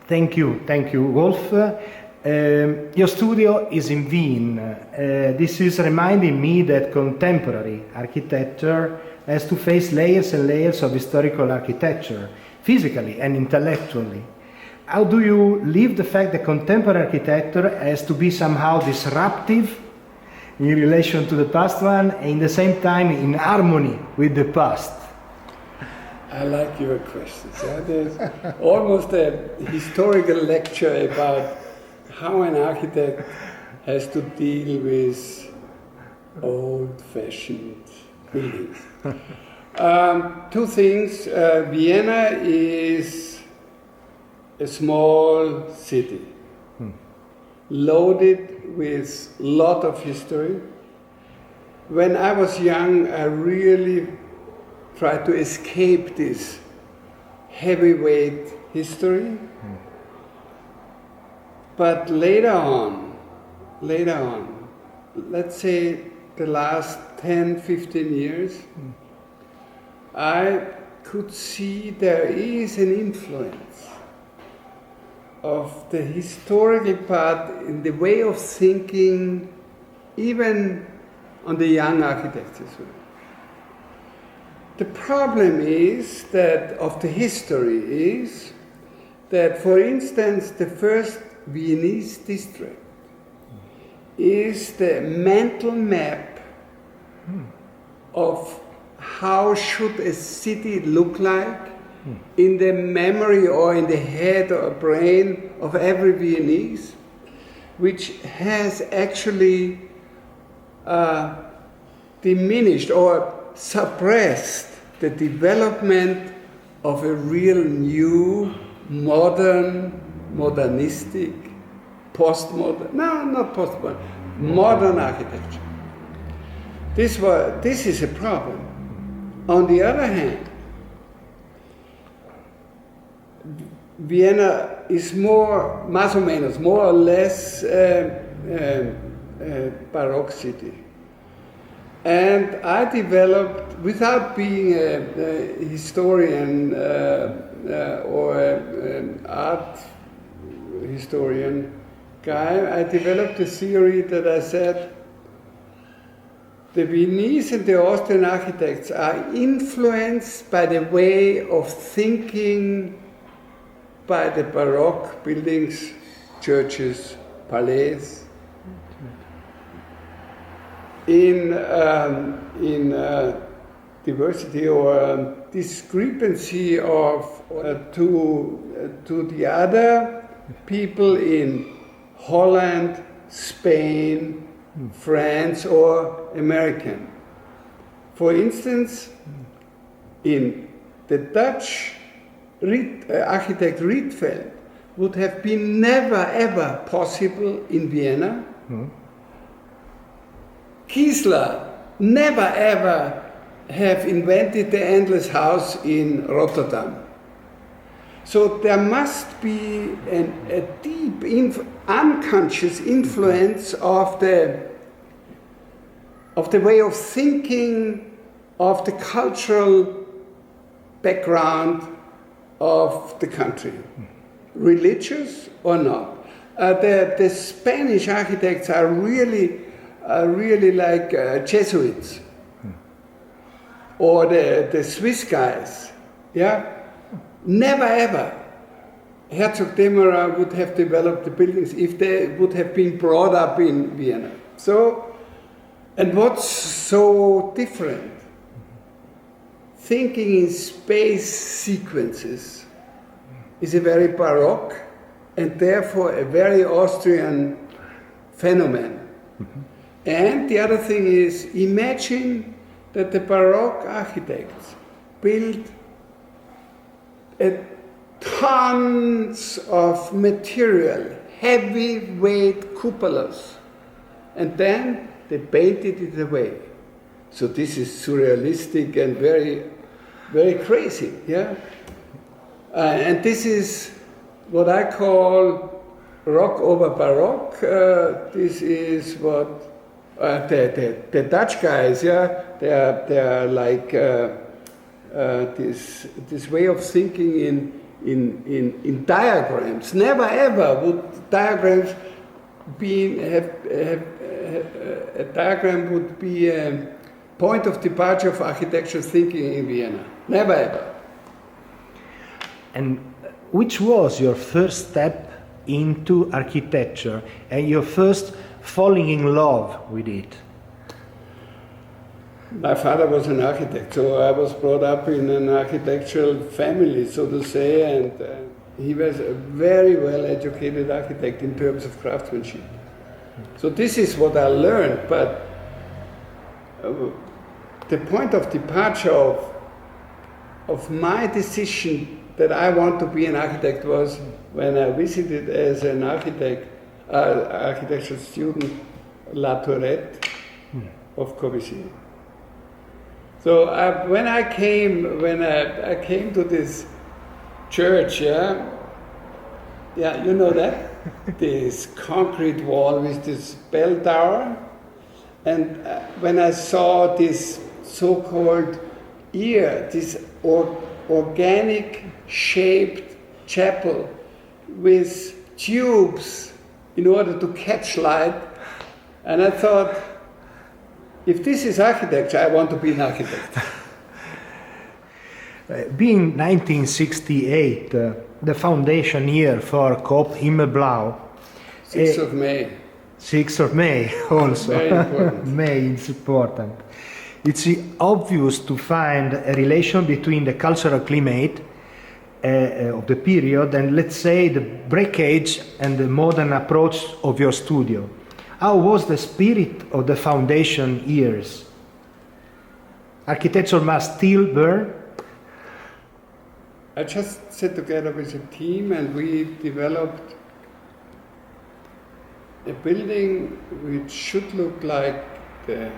Thank you, Wolf. Your studio is in Wien. This is reminding me that contemporary architecture has to face layers and layers of historical architecture, physically and intellectually. How do you live the fact that contemporary architecture has to be somehow disruptive in relation to the past one, and at the same time in harmony with the past? I like your questions. Yeah? There's almost a historical lecture about how an architect has to deal with old-fashioned buildings. Two things. Vienna is a small city, loaded with a lot of history. When I was young, I really tried to escape this heavyweight history. But later on, let's say the last 10, 15 years, I could see there is an influence of the historical part in the way of thinking, even on the young architects as well. The problem is that of the history is that, for instance, the first Viennese district is the mental map of how should a city look like in the memory or in the head or brain of every Viennese, which has actually diminished or suppressed the development of a real new, modern, modernistic, postmodern, no, not postmodern, modern architecture. This is a problem. On the other hand, Vienna is más o menos, more or less Baroque city. And I developed, without being a historian or an art historian guy, I developed a theory that I said the Viennese and the Austrian architects are influenced by the way of thinking by the Baroque buildings, churches, palais, in diversity or discrepancy of to the other people in Holland, Spain, France, or American. For instance, in the Dutch architect Rietveld would have been never ever possible in Vienna. Kiesler never ever have invented the endless house in Rotterdam. So there must be a deep unconscious influence of the way of thinking, of the cultural background of the country, religious or not. The Spanish architects are really like Jesuits, or the Swiss guys, yeah? Never ever Herzog Demerer would have developed the buildings if they would have been brought up in Vienna. So, and what's so different? Thinking in space sequences is a very Baroque and therefore a very Austrian phenomenon. And the other thing is, imagine that the Baroque architects built tons of material, heavyweight cupolas, and then they painted it away. So this is surrealistic and very, very crazy, yeah? And this is what I call rock over Baroque. This is what the Dutch guys, yeah, they are like this way of thinking in diagrams. Never ever would diagrams a diagram would be a point of departure of architectural thinking in Vienna. Never ever. And which was your first step into architecture and your first falling in love with it? My father was an architect, so I was brought up in an architectural family, so to say, and he was a very well-educated architect in terms of craftsmanship. So this is what I learned, but the point of departure of my decision that I want to be an architect was when I visited as an architectural student La Tourette of Corbusier. So when I came to this church, yeah, you know that, this concrete wall with this bell tower, and when I saw this so-called ear, this organic shaped chapel with tubes in order to catch light, and I thought, if this is architecture, I want to be an architect. Being 1968, the foundation year for Coop Himmelblau. 6th of May. 6th of May also. Very important. May is important. It's obvious to find a relation between the cultural climate of the period and, let's say, the breakage and the modern approach of your studio. How was the spirit of the foundation years? Architecture must still burn? I just sat together with a team and we developed a building which should look like the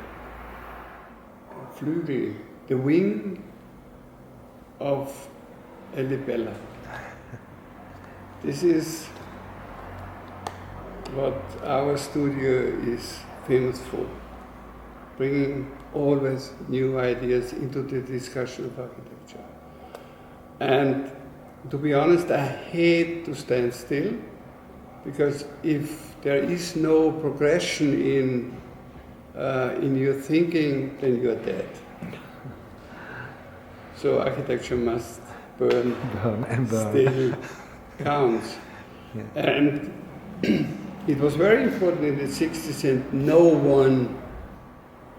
Flügel, the wing of a libella. This is what our studio is famous for, bringing always new ideas into the discussion of architecture. And to be honest, I hate to stand still, because if there is no progression in your thinking, then you are dead. So architecture must burn and burn. Still counts. Yeah. And it was very important in the 60s, and no one,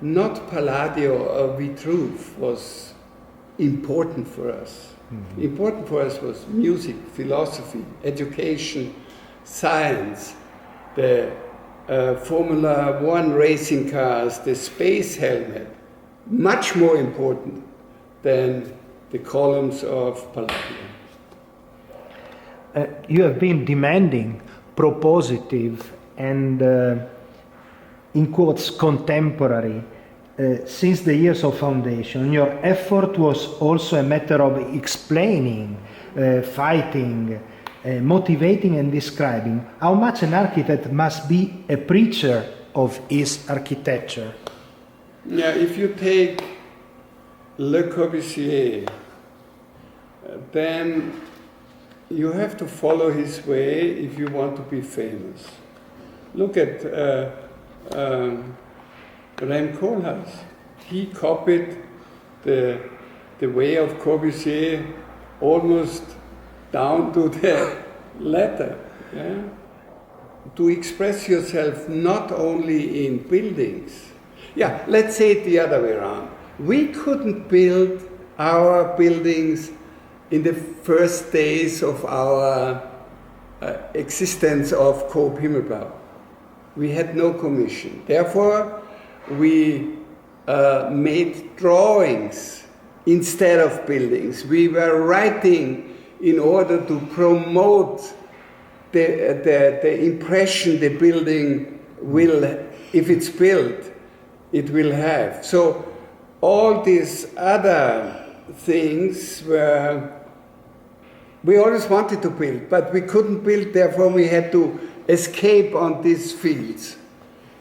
not Palladio or Vitruve, was important for us. Mm-hmm. Important for us was music, philosophy, education, science, the Formula One racing cars, the space helmet, much more important than the columns of Palladio. You have been demanding, propositive, and in quotes, contemporary since the years of foundation. Your effort was also a matter of explaining, fighting, motivating and describing how much an architect must be a preacher of his architecture. Yeah, if you take Le Corbusier, then you have to follow his way if you want to be famous. Look at Rem Koolhaas. He copied the way of Corbusier almost down to the letter. Yeah? To express yourself not only in buildings. Yeah, let's say it the other way around. We couldn't build our buildings in the first days of our existence of Coop Himmelblau. We had no commission. Therefore, we made drawings instead of buildings. We were writing in order to promote the impression the building will, if it's built, it will have. So all these other things were, we always wanted to build, but we couldn't build, therefore we had to escape on these fields.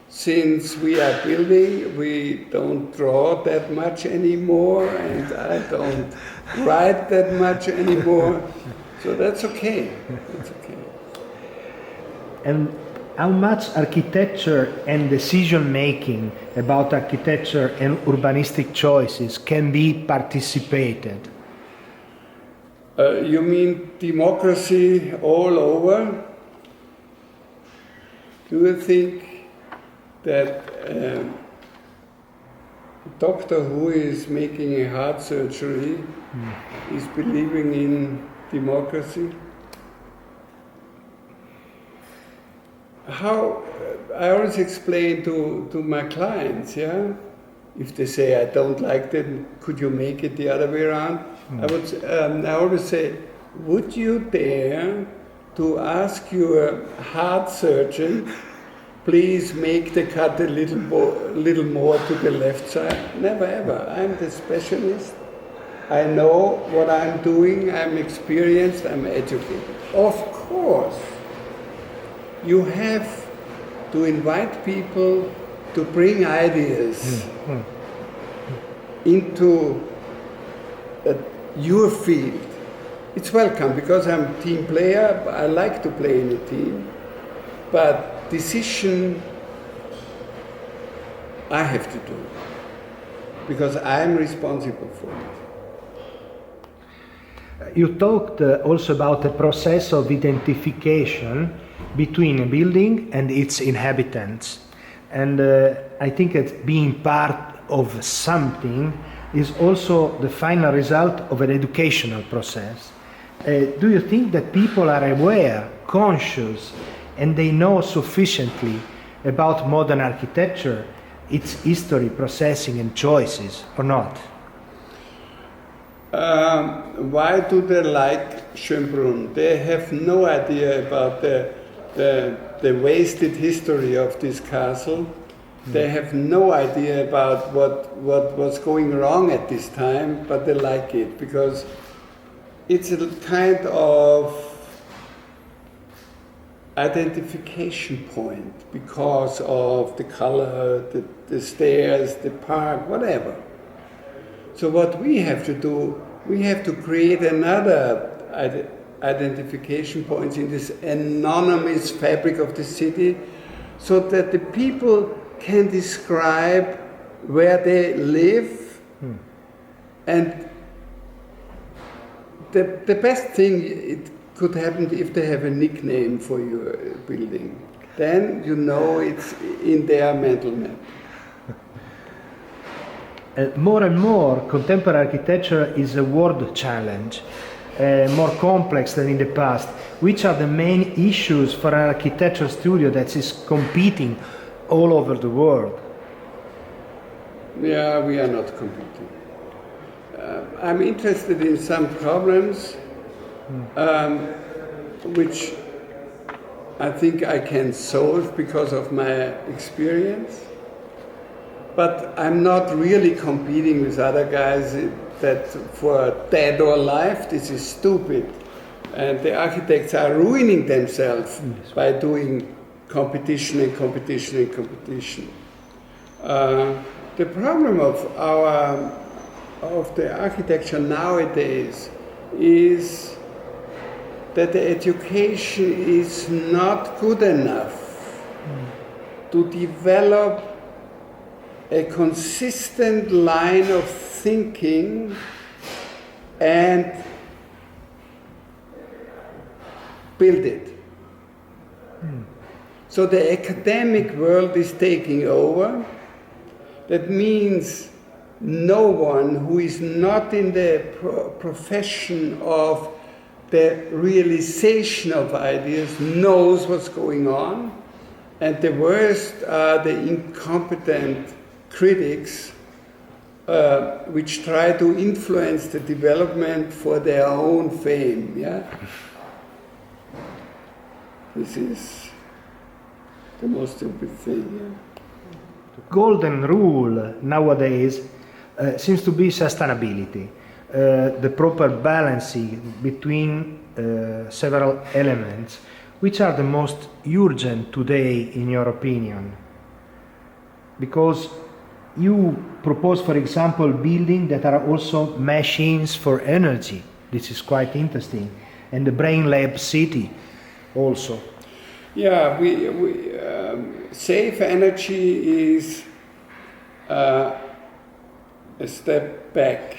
Since we are building, we don't draw that much anymore, and I don't write that much anymore. So that's okay. That's okay. And how much architecture and decision making about architecture and urbanistic choices can be participated? You mean democracy all over? Do you think that a doctor who is making a heart surgery is believing in democracy? How I always explain to my clients, yeah. If they say I don't like that, could you make it the other way around? I always say, would you dare to ask your heart surgeon, please make the cut a little more to the left side? Never ever. I'm the specialist. I know what I'm doing. I'm experienced. I'm educated. Of course, you have to invite people to bring ideas into your field. It's welcome because I'm a team player. I like to play in a team, but decision I have to do because I'm responsible for it. You talked also about the process of identification between a building and its inhabitants. And I think that being part of something is also the final result of an educational process. Do you think that people are aware, conscious, and they know sufficiently about modern architecture, its history, processing, and choices, or not? Why do they like Schönbrunn? They have no idea about the wasted history of this castle. They have no idea about what was going wrong at this time, but they like it because it's a kind of identification point because of the color, the stairs, the park, whatever. So what we have to do, we have to create another identification points in this anonymous fabric of the city so that the people can describe where they live. And the best thing it could happen if they have a nickname for your building. Then you know it's in their mental map. More and more, contemporary architecture is a world challenge, more complex than in the past. Which are the main issues for an architecture studio that is competing all over the world? Yeah, we are not competing. I'm interested in some problems which I think I can solve because of my experience. But I'm not really competing with other guys that for dead or alive, this is stupid. And the architects are ruining themselves by doing competition and competition and competition. The problem of the architecture nowadays is that the education is not good enough to develop a consistent line of thinking and build it. So the academic world is taking over. That means no one who is not in the profession of the realization of ideas knows what's going on. And the worst are the incompetent critics which try to influence the development for their own fame. Yeah? This is the most stupid thing. Yeah? The golden rule nowadays seems to be sustainability, the proper balancing between several elements. Which are the most urgent today, in your opinion? Because you propose, for example, buildings that are also machines for energy. This is quite interesting. and the Brain Lab City also. Yeah, safe energy is a step back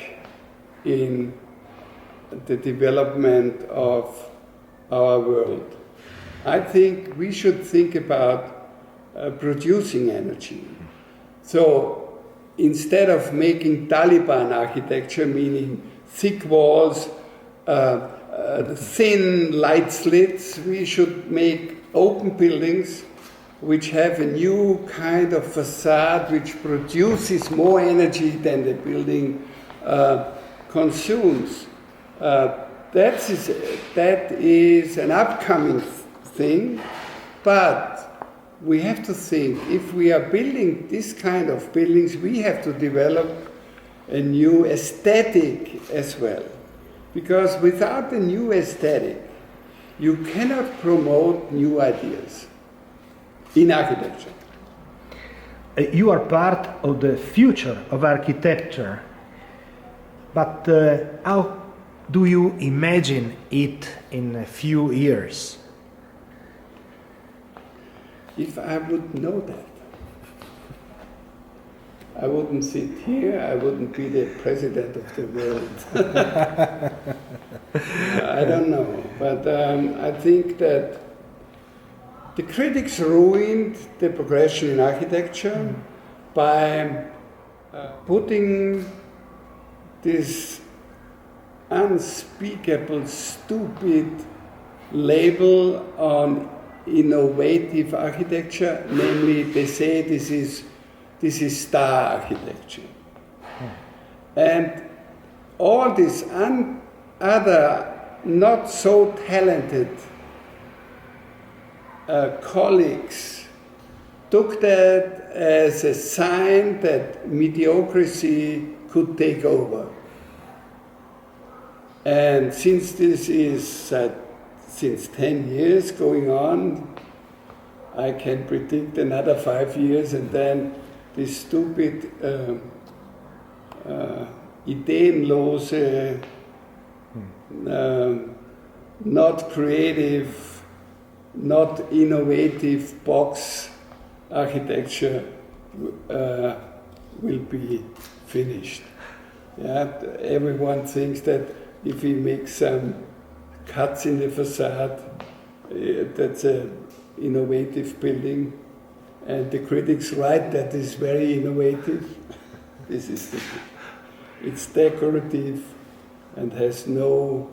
in the development of our world. I think we should think about producing energy. So instead of making Taliban architecture, meaning thick walls, thin light slits, we should make open buildings which have a new kind of facade which produces more energy than the building consumes. That is an upcoming thing, but we have to think, if we are building this kind of buildings, we have to develop a new aesthetic as well. Because without a new aesthetic, you cannot promote new ideas in architecture. You are part of the future of architecture, but how do you imagine it in a few years? If I would know that, I wouldn't sit here, I wouldn't be the president of the world. I don't know, but I think that the critics ruined the progression in architecture by putting this unspeakable, stupid label on innovative architecture, namely they say this is star architecture. And all these other not so talented colleagues took that as a sign that mediocrity could take over. And since this is since 10 years going on, I can predict another 5 years, and then this stupid ideenlose, not creative, not innovative box architecture will be finished. Yeah, everyone thinks that if we make some cuts in the facade, that's an innovative building, and the critics write that is very innovative. It's decorative and has no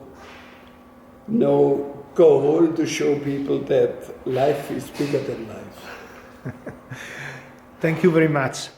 goal to show people that life is bigger than life. Thank you very much.